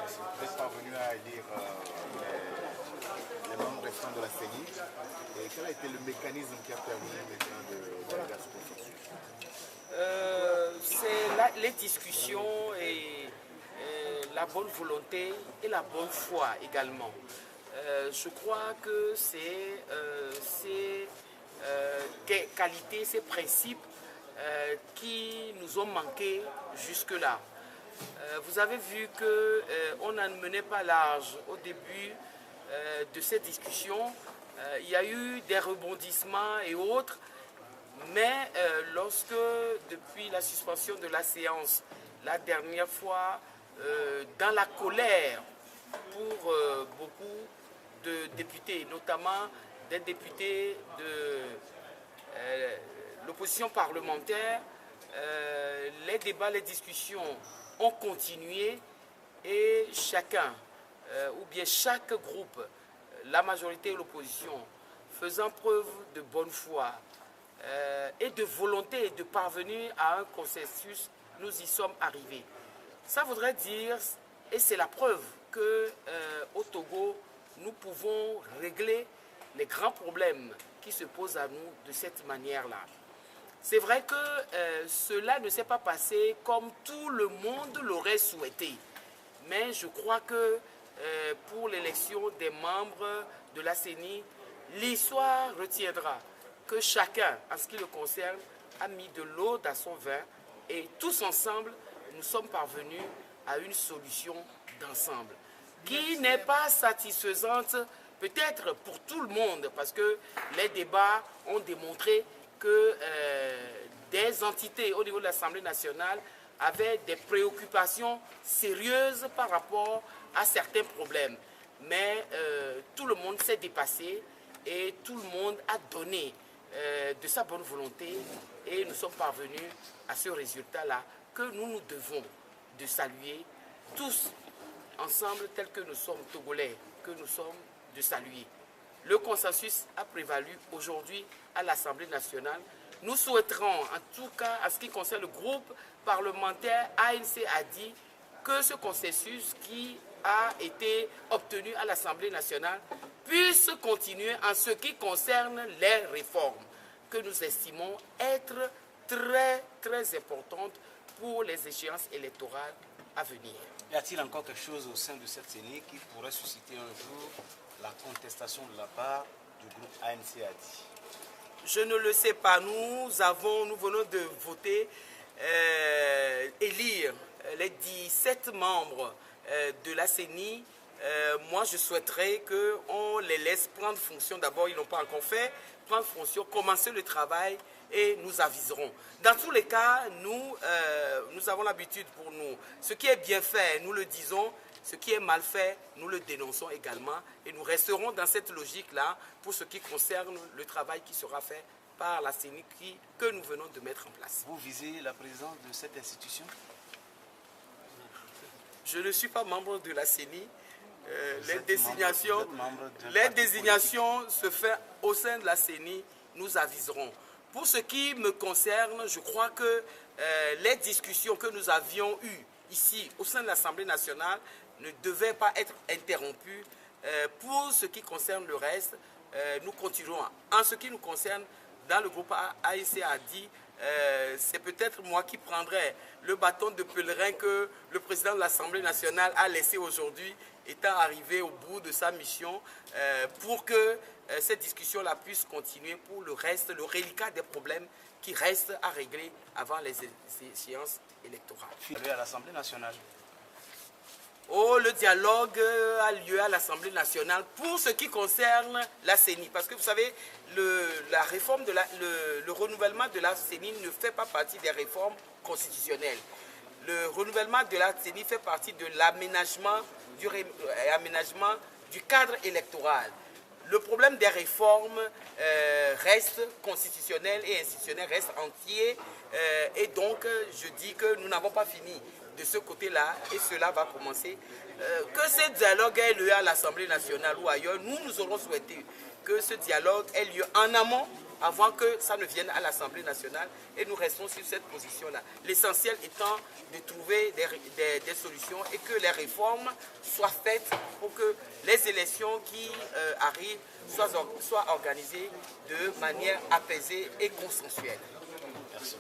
vous êtes parvenu à élire les membres restants de la CENI. Et quel a été le mécanisme qui a permis maintenant d'arriver à ce processus? C'est les discussions et la bonne volonté et la bonne foi également. Je crois que c'est ces qualités, ces principes qui nous ont manqué jusque-là. Vous avez vu qu'on n'en menait pas large au début de cette discussion. Il y a eu des rebondissements et autres, mais lorsque, depuis la suspension de la séance, la dernière fois, dans la colère pour beaucoup de députés, notamment des députés de l'opposition parlementaire, les débats, les discussions ont continué et chacun, ou bien chaque groupe, la majorité et l'opposition, faisant preuve de bonne foi et de volonté de parvenir à un consensus, nous y sommes arrivés. Ça voudrait dire, et c'est la preuve, qu'au Togo, nous pouvons régler les grands problèmes qui se posent à nous de cette manière-là. C'est vrai que cela ne s'est pas passé comme tout le monde l'aurait souhaité. Mais je crois que pour l'élection des membres de la CENI, l'histoire retiendra que chacun, en ce qui le concerne, a mis de l'eau dans son vin et tous ensemble, nous sommes parvenus à une solution d'ensemble qui n'est pas satisfaisante peut-être pour tout le monde parce que les débats ont démontré que des entités au niveau de l'Assemblée nationale avaient des préoccupations sérieuses par rapport à certains problèmes. Mais tout le monde s'est dépassé et tout le monde a donné de sa bonne volonté et nous sommes parvenus à ce résultat-là que nous devons de saluer tous ensemble tels que nous sommes Togolais, que nous sommes de saluer. Le consensus a prévalu aujourd'hui à l'Assemblée nationale. Nous souhaiterons, en tout cas, en ce qui concerne le groupe parlementaire ANC-ADI, que ce consensus qui a été obtenu à l'Assemblée nationale puisse continuer en ce qui concerne les réformes que nous estimons être très, très importantes pour les échéances électorales à venir. Y a-t-il encore quelque chose au sein de cette CENI qui pourrait susciter un jour la contestation de la part du groupe ANC-ADI? Je ne le sais pas. Nous venons de voter, élire les 17 membres de la CENI. Moi, je souhaiterais qu'on les laisse prendre fonction. D'abord, ils n'ont pas encore fait. Prendre fonction, commencer le travail et nous aviserons. Dans tous les cas, nous avons l'habitude pour nous. Ce qui est bien fait, nous le disons. Ce qui est mal fait, nous le dénonçons également. Et nous resterons dans cette logique-là pour ce qui concerne le travail qui sera fait par la CENI que nous venons de mettre en place. Vous visez la présidence de cette institution? Je ne suis pas membre de la CENI. Les désignations se font au sein de la CENI, nous aviserons. Pour ce qui me concerne, je crois que les discussions que nous avions eues ici au sein de l'Assemblée nationale ne devaient pas être interrompues. Pour ce qui concerne le reste, nous continuerons. En ce qui nous concerne, dans le groupe ANC-ADI, c'est peut-être moi qui prendrai le bâton de pèlerin que le président de l'Assemblée nationale a laissé aujourd'hui, étant arrivé au bout de sa mission, pour que cette discussion-là puisse continuer pour le reste, le reliquat des problèmes qui restent à régler avant les échéances électorales. À l'Assemblée nationale. Oh, le dialogue a lieu à l'Assemblée nationale pour ce qui concerne la CENI. Parce que vous savez, la réforme le renouvellement de la CENI ne fait pas partie des réformes constitutionnelles. Le renouvellement de la CENI fait partie de l'aménagement du cadre électoral. Le problème des réformes reste constitutionnel et institutionnel, reste entier. Et donc, je dis que nous n'avons pas fini de ce côté-là, et cela va commencer. Que ce dialogue ait lieu à l'Assemblée nationale ou ailleurs, nous aurons souhaité que ce dialogue ait lieu en amont avant que ça ne vienne à l'Assemblée nationale et nous restons sur cette position-là. L'essentiel étant de trouver des solutions et que les réformes soient faites pour que les élections qui arrivent soient organisées de manière apaisée et consensuelle. Merci.